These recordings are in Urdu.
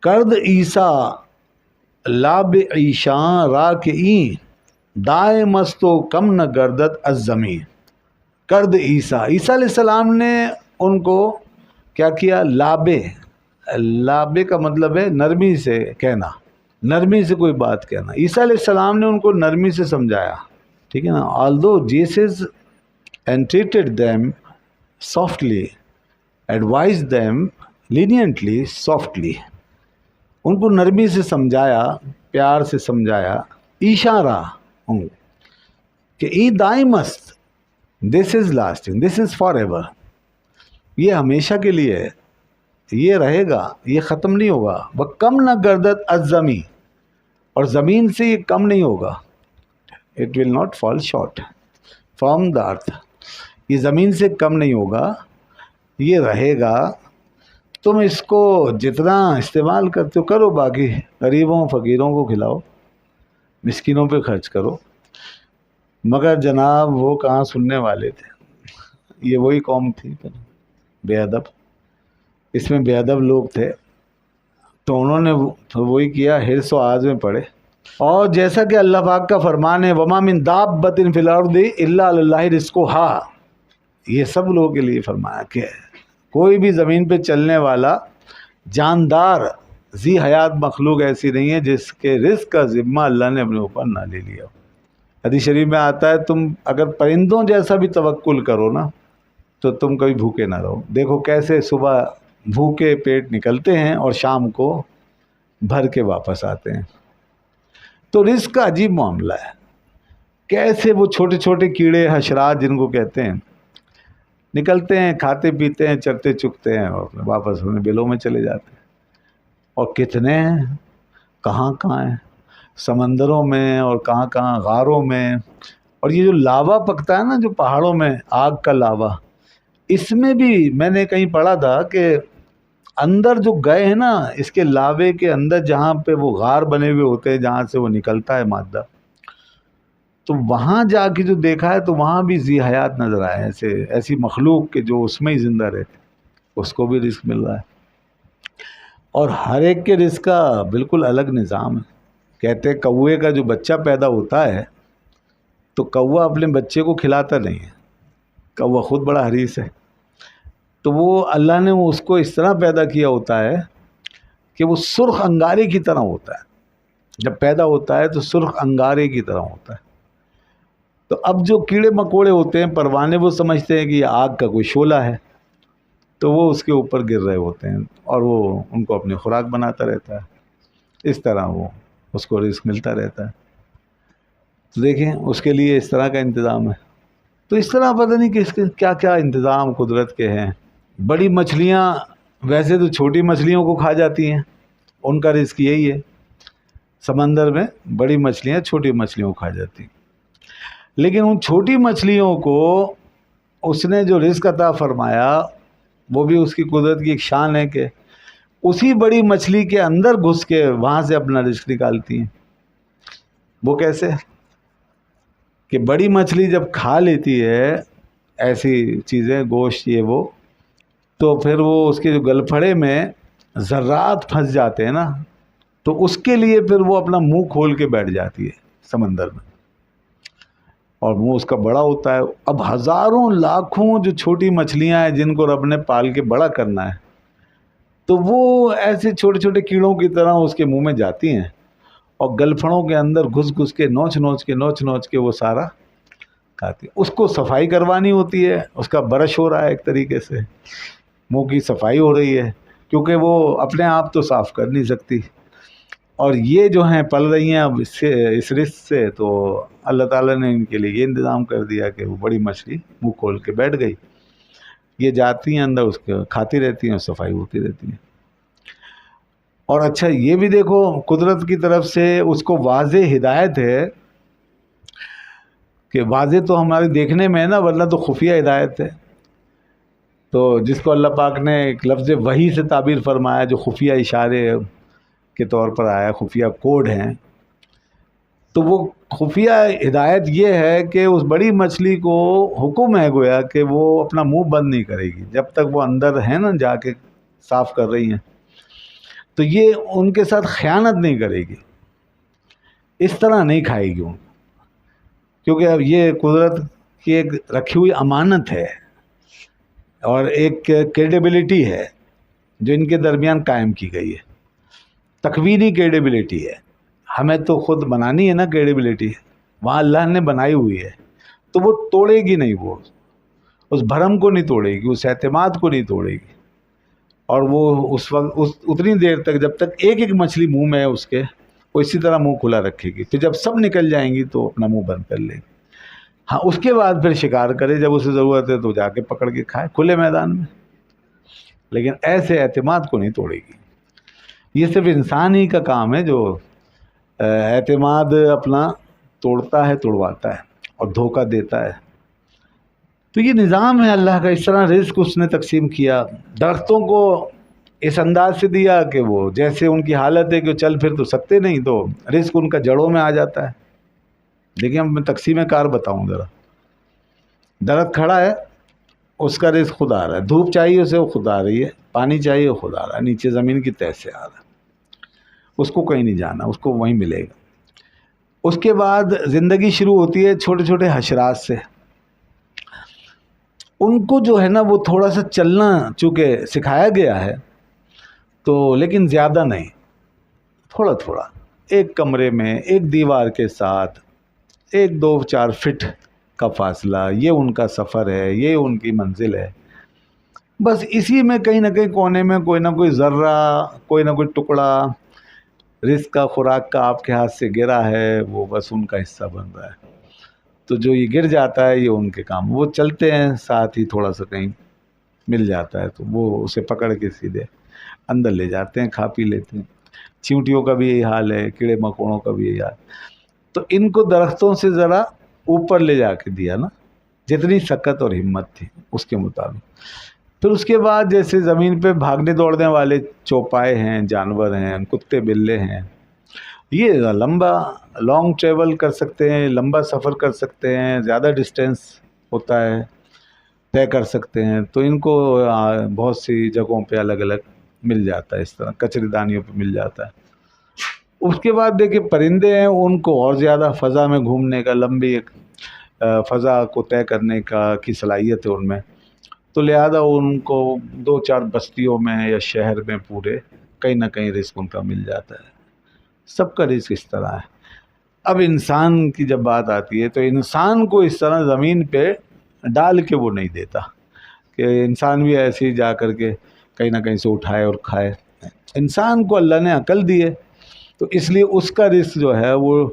کرد عیسیٰ لاب عیشاں را کے این دائے مست و کم نہ گردت از زمین. کرد عیسیٰ، عیسیٰ علیہ السلام نے ان کو کیا کیا؟ لابے. لابے کا مطلب ہے نرمی سے کہنا، نرمی سے کوئی بات کہنا. عیسیٰ علیہ السلام نے ان کو نرمی سے سمجھایا، ٹھیک ہے نا. although Jesus entreated them softly, advised them leniently, softly. ان کو نرمی سے سمجھایا، پیار سے سمجھایا. اشارہ کہ ای دائم است، this is lasting, this is forever, یہ ہمیشہ کے لیے ہے، یہ رہے گا، یہ ختم نہیں ہوگا. وہ کم نہ گردت از زمین، اور زمین سے یہ کم نہیں ہوگا. It will not fall short from the earth, یہ زمین سے کم نہیں ہوگا، یہ رہے گا. تم اس کو جتنا استعمال کرتے ہو کرو، باقی غریبوں فقیروں کو کھلاؤ، مسکینوں پہ خرچ کرو. مگر جناب وہ کہاں سننے والے تھے. یہ وہی قوم تھی بے ادب، اس میں بے ادب لوگ تھے، تو انہوں نے وہی کیا، حرص و آز میں پڑے. اور جیسا کہ اللہ پاک کا فرمان ہے وما من دابۃ فی الارض الا علی اللہ رزقھا، یہ سب لوگوں کے لیے فرمایا کہ کوئی بھی زمین پہ چلنے والا جاندار ذی حیات مخلوق ایسی نہیں ہے جس کے رزق کا ذمہ اللہ نے اپنے اوپر نہ لے لیا. حدیث شریف میں آتا ہے تم اگر پرندوں جیسا بھی توکل کرو نا تو تم کبھی بھوکے نہ رہو. دیکھو کیسے صبح بھوکے پیٹ نکلتے ہیں اور شام کو بھر کے واپس آتے ہیں. تو رزق کا عجیب معاملہ ہے. کیسے وہ چھوٹے چھوٹے کیڑے حشرات جن کو کہتے ہیں نکلتے ہیں، کھاتے پیتے ہیں، چرتے چکتے ہیں اور واپس اپنے بلوں میں چلے جاتے ہیں. اور کتنے ہیں، کہاں کہاں ہیں، سمندروں میں اور کہاں کہاں غاروں میں. اور یہ جو لاوا پکتا ہے نا جو پہاڑوں میں، آگ کا لاوا، اس میں بھی میں نے کہیں پڑھا تھا کہ اندر جو گئے ہیں نا اس کے لاوے کے اندر جہاں پہ وہ غار بنے ہوئے ہوتے ہیں جہاں سے وہ نکلتا ہے مادہ، تو وہاں جا کے جو دیکھا ہے تو وہاں بھی ذی حیات نظر آئے، ایسی مخلوق کے جو اس میں ہی زندہ رہتے، اس کو بھی رزق مل رہا ہے. اور ہر ایک کے رزق کا بالکل الگ نظام ہے. کہتے ہیں کوے کا جو بچہ پیدا ہوتا ہے تو کوا اپنے بچے کو کھلاتا نہیں ہے، کوا خود بڑا حریص ہے. تو وہ اللہ نے اس کو اس طرح پیدا کیا ہوتا ہے کہ وہ سرخ انگارے کی طرح ہوتا ہے. جب پیدا ہوتا ہے تو سرخ انگارے کی طرح ہوتا ہے. تو اب جو کیڑے مکوڑے ہوتے ہیں، پروانے، وہ سمجھتے ہیں کہ یہ آگ کا کوئی شعلہ ہے، تو وہ اس کے اوپر گر رہے ہوتے ہیں اور وہ ان کو اپنی خوراک بناتا رہتا ہے. اس طرح وہ اس کو رزق ملتا رہتا ہے. تو دیکھیں اس کے لیے اس طرح کا انتظام ہے. تو اس طرح پتہ نہیں کہ اس کے کیا کیا انتظام قدرت کے ہیں. بڑی مچھلیاں ویسے تو چھوٹی مچھلیوں کو کھا جاتی ہیں، ان کا رزق یہی ہے. سمندر میں بڑی مچھلیاں چھوٹی مچھلیوں کو کھا جاتی ہیں، لیکن ان چھوٹی مچھلیوں کو اس نے جو رزق عطا فرمایا وہ بھی اس کی قدرت کی ایک شان ہے کہ اسی بڑی مچھلی کے اندر گھس کے وہاں سے اپنا رزق نکالتی ہیں. وہ کیسے کہ بڑی مچھلی جب کھا لیتی ہے ایسی چیزیں، گوشت یہ وہ، تو پھر وہ اس کے جو گلپھڑے میں ذرات پھنس جاتے ہیں نا، تو اس کے لیے پھر وہ اپنا منہ کھول کے بیٹھ جاتی ہے سمندر میں، اور منہ اس کا بڑا ہوتا ہے. اب ہزاروں لاکھوں جو چھوٹی مچھلیاں ہیں جن کو رب نے پال کے بڑا کرنا ہے، تو وہ ایسے چھوٹے چھوٹے کیڑوں کی طرح اس کے منہ میں جاتی ہیں اور گلپھڑوں کے اندر گھس گھس کے نوچ نوچ کے وہ سارا کھاتی. اس کو صفائی کروانی ہوتی ہے، اس کا برش ہو رہا ہے، ایک طریقے سے منہ کی صفائی ہو رہی ہے، کیونکہ وہ اپنے آپ تو صاف کر نہیں سکتی. اور یہ جو ہیں پل رہی ہیں اب اس رزق سے، تو اللہ تعالیٰ نے ان کے لیے یہ انتظام کر دیا کہ وہ بڑی مچھلی منہ کھول کے بیٹھ گئی، یہ جاتی ہیں اندر، اس کے کھاتی رہتی ہیں اور صفائی ہوتی رہتی ہیں. اور اچھا یہ بھی دیکھو قدرت کی طرف سے اس کو واضح ہدایت ہے کہ واضح تو ہمارے دیکھنے میں ہے نا، ورنہ تو خفیہ ہدایت ہے. تو جس کو اللہ پاک نے ایک لفظ وحی سے تعبیر فرمایا جو خفیہ اشارے کے طور پر آیا، خفیہ کوڈ ہیں. تو وہ خفیہ ہدایت یہ ہے کہ اس بڑی مچھلی کو حکم ہے گویا کہ وہ اپنا منہ بند نہیں کرے گی جب تک وہ اندر ہے نا جا کے صاف کر رہی ہیں. تو یہ ان کے ساتھ خیانت نہیں کرے گی، اس طرح نہیں کھائے گی ان کو، کیونکہ اب یہ قدرت کی ایک رکھی ہوئی امانت ہے اور ایک کریڈیبلٹی ہے جو ان کے درمیان قائم کی گئی ہے، تکوینی کریڈیبلٹی ہے. ہمیں تو خود بنانی ہے نا کریڈیبلٹی، وہاں اللہ نے بنائی ہوئی ہے، تو وہ توڑے گی نہیں، وہ اس بھرم کو نہیں توڑے گی، اس اعتماد کو نہیں توڑے گی. اور وہ اس وقت اتنی دیر تک جب تک ایک ایک مچھلی منہ میں ہے اس کے، وہ اسی طرح منہ کھلا رکھے گی. پھر جب سب نکل جائیں گی تو اپنا منہ بند کر لے گی. ہاں اس کے بعد پھر شکار کرے، جب اسے ضرورت ہے تو جا کے پکڑ کے کھائے کھلے میدان میں، لیکن ایسے اعتماد کو نہیں توڑے گی. یہ صرف انسان ہی کا کام ہے جو اعتماد اپنا توڑتا ہے، توڑواتا ہے اور دھوکہ دیتا ہے. تو یہ نظام ہے اللہ کا، اس طرح رزق اس نے تقسیم کیا. درختوں کو اس انداز سے دیا کہ وہ جیسے ان کی حالت ہے کہ چل پھر تو سکتے نہیں، تو رزق ان کا جڑوں میں آ جاتا ہے. دیکھیں اب میں تقسیم کار بتاؤں ذرا. درخت کھڑا ہے، اس کا رزق خود آ رہا ہے، دھوپ چاہیے اسے وہ خود آ رہی ہے، پانی چاہیے وہ خود آ رہا ہے، نیچے زمین کی تہہ سے آ رہا ہے، اس کو کہیں نہیں جانا، اس کو وہیں ملے گا. اس کے بعد زندگی شروع ہوتی ہے چھوٹے چھوٹے حشرات سے. ان کو جو ہے نا وہ تھوڑا سا چلنا چونکہ سکھایا گیا ہے، تو لیکن زیادہ نہیں، تھوڑا تھوڑا، ایک کمرے میں ایک دیوار کے ساتھ 1-2-4 فٹ کا فاصلہ، یہ ان کا سفر ہے، یہ ان کی منزل ہے. بس اسی میں کہیں نہ کہیں کونے میں کوئی نہ کوئی ذرہ، کوئی نہ کوئی ٹکڑا رزق کا، خوراک کا آپ کے ہاتھ سے گرا ہے، وہ بس ان کا حصہ بن رہا ہے. تو جو یہ گر جاتا ہے یہ ان کے کام، وہ چلتے ہیں ساتھ ہی تھوڑا سا کہیں مل جاتا ہے تو وہ اسے پکڑ کے سیدھے اندر لے جاتے ہیں، کھا پی لیتے ہیں. چیونٹیوں کا بھی یہی حال ہے، کیڑے مکوڑوں کا بھی یہی حال. تو ان کو درختوں سے ذرا اوپر لے جا کے دیا نا، جتنی سکت اور ہمت تھی اس کے مطابق. پھر اس کے بعد جیسے زمین پہ بھاگنے دوڑنے والے چوپائے ہیں، جانور ہیں، کتے بلے ہیں، یہ لانگ ٹریول کر سکتے ہیں، لمبا سفر کر سکتے ہیں، زیادہ ڈسٹینس ہوتا ہے طے کر سکتے ہیں. تو ان کو بہت سی جگہوں پہ الگ الگ مل جاتا ہے، اس طرح کچرے دانیوں پہ مل جاتا ہے. اس کے بعد دیکھیں پرندے ہیں، ان کو اور زیادہ فضا میں گھومنے کا، لمبی فضا کو طے کرنے کی صلاحیت ہے ان میں. تو لہذا ان کو 2-4 بستیوں میں یا شہر میں پورے کہیں نہ کہیں رزق ان کا مل جاتا ہے. سب کا رزق اس طرح ہے. اب انسان کی جب بات آتی ہے تو انسان کو اس طرح زمین پہ ڈال کے وہ نہیں دیتا کہ انسان بھی ایسے ہی جا کر کے کہیں نہ کہیں سے اٹھائے اور کھائے. انسان کو اللہ نے عقل دی ہے، تو اس لیے اس کا رزق جو ہے وہ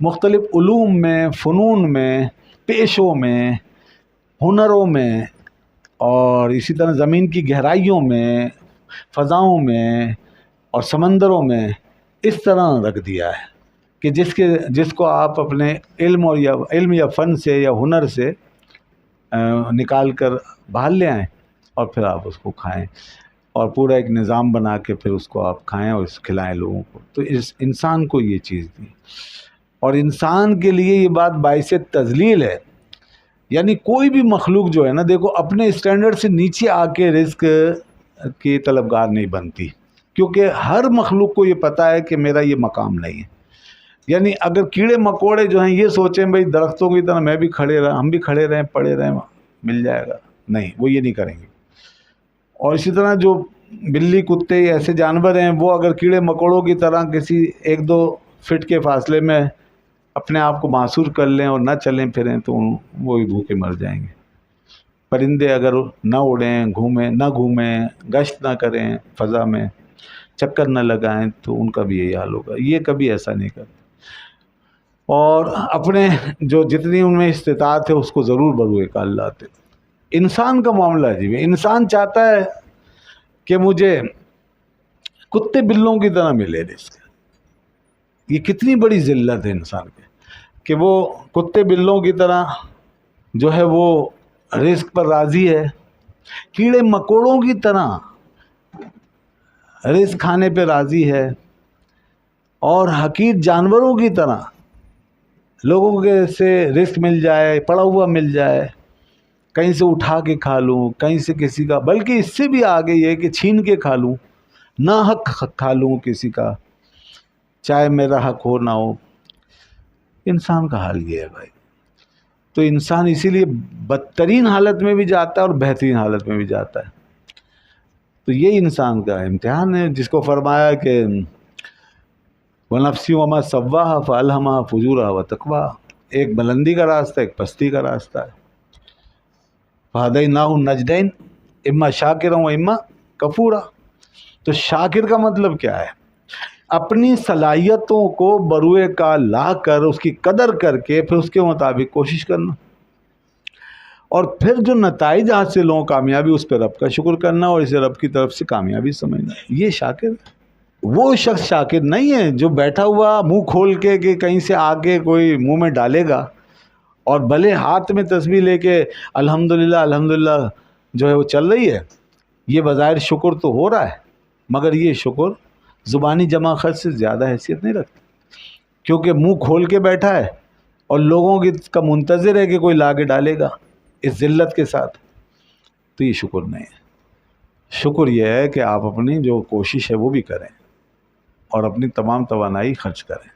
مختلف علوم میں، فنون میں، پیشوں میں، ہنروں میں، اور اسی طرح زمین کی گہرائیوں میں، فضاؤں میں اور سمندروں میں اس طرح رکھ دیا ہے کہ جس کو آپ اپنے علم یا فن سے یا ہنر سے نکال کر باہر لے آئیں اور پھر آپ اس کو کھائیں، اور پورا ایک نظام بنا کے پھر اس کو آپ کھائیں اور کھلائیں لوگوں کو. تو اس انسان کو یہ چیز دی، اور انسان کے لیے یہ بات باعث تذلیل ہے. یعنی کوئی بھی مخلوق جو ہے نا، دیکھو اپنے اسٹینڈرڈ سے نیچے آ کے رزق کی طلبگار نہیں بنتی، کیونکہ ہر مخلوق کو یہ پتہ ہے کہ میرا یہ مقام نہیں ہے. یعنی اگر کیڑے مکوڑے جو ہیں یہ سوچیں بھائی درختوں کی طرح میں بھی ہم بھی کھڑے رہیں، پڑے رہیں، مل جائے گا، نہیں، وہ یہ نہیں کریں گے. اور اسی طرح جو بلی، کتے ایسے جانور ہیں، وہ اگر کیڑے مکوڑوں کی طرح کسی 1-2 فٹ کے فاصلے میں اپنے آپ کو معصور کر لیں اور نہ چلیں پھریں تو وہ ہی بھوکے مر جائیں گے. پرندے اگر نہ اڑیں، نہ گھومیں، گشت نہ کریں، فضا میں چکر نہ لگائیں، تو ان کا بھی یہی حال ہوگا. یہ کبھی ایسا نہیں کرتے، اور اپنے جو جتنی ان میں استطاعت ہے اس کو ضرور بروئے کال لاتے. انسان کا معاملہ عجیب ہے. انسان چاہتا ہے کہ مجھے کتے بلوں کی طرح ملے رزق. یہ کتنی بڑی ذلت ہے انسان کے کہ وہ کتے بلوں کی طرح جو ہے وہ رزق پر راضی ہے، کیڑے مکوڑوں کی طرح رزق کھانے پہ راضی ہے، اور حقیر جانوروں کی طرح لوگوں کے سے رزق مل جائے، پڑا ہوا مل جائے، کہیں سے اٹھا کے کھا لوں، کہیں سے کسی کا، بلکہ اس سے بھی آگے یہ کہ چھین کے کھا لوں. نہ حق کھا لوں کسی کا، چاہے میرا حق ہو نہ ہو. انسان کا حال یہ ہے بھائی. تو انسان اسی لیے بدترین حالت میں بھی جاتا ہے اور بہترین حالت میں بھی جاتا ہے. تو یہ انسان کا امتحان ہے، جس کو فرمایا کہ وَنَفْسٍ وَمَا سَوَّاهَا فَأَلْهَمَهَا فُجُورَهَا وَتَقْوَاهَا. ایک بلندی کا راستہ، ایک پستی کا راستہ ہے. فَهَدَيْنَاهُ النَّجْدَيْنِ اما شاکرا و اما کفورا. تو شاکر کا مطلب کیا ہے؟ اپنی صلاحیتوں کو بروئے کا لا کر اس کی قدر کر کے پھر اس کے مطابق کوشش کرنا، اور پھر جو نتائج حاصل ہوں کامیابی، اس پہ رب کا شکر کرنا اور اسے رب کی طرف سے کامیابی سمجھنا. یہ شاکر ہے. وہ شخص شاکر نہیں ہے جو بیٹھا ہوا منہ کھول کے کہ کہیں سے آگے کوئی منہ میں ڈالے گا اور بھلے ہاتھ میں تسبیح لے کے الحمدللہ الحمدللہ جو ہے وہ چل رہی ہے. یہ بظاہر شکر تو ہو رہا ہے، مگر یہ شکر زبانی جمع خرچ سے زیادہ حیثیت نہیں رکھتا، کیونکہ منہ کھول کے بیٹھا ہے اور لوگوں کی کا منتظر ہے کہ کوئی لا کے ڈالے گا اس ذلت کے ساتھ. تو یہ شکر نہیں ہے. شکر یہ ہے کہ آپ اپنی جو کوشش ہے وہ بھی کریں اور اپنی تمام توانائی خرچ کریں.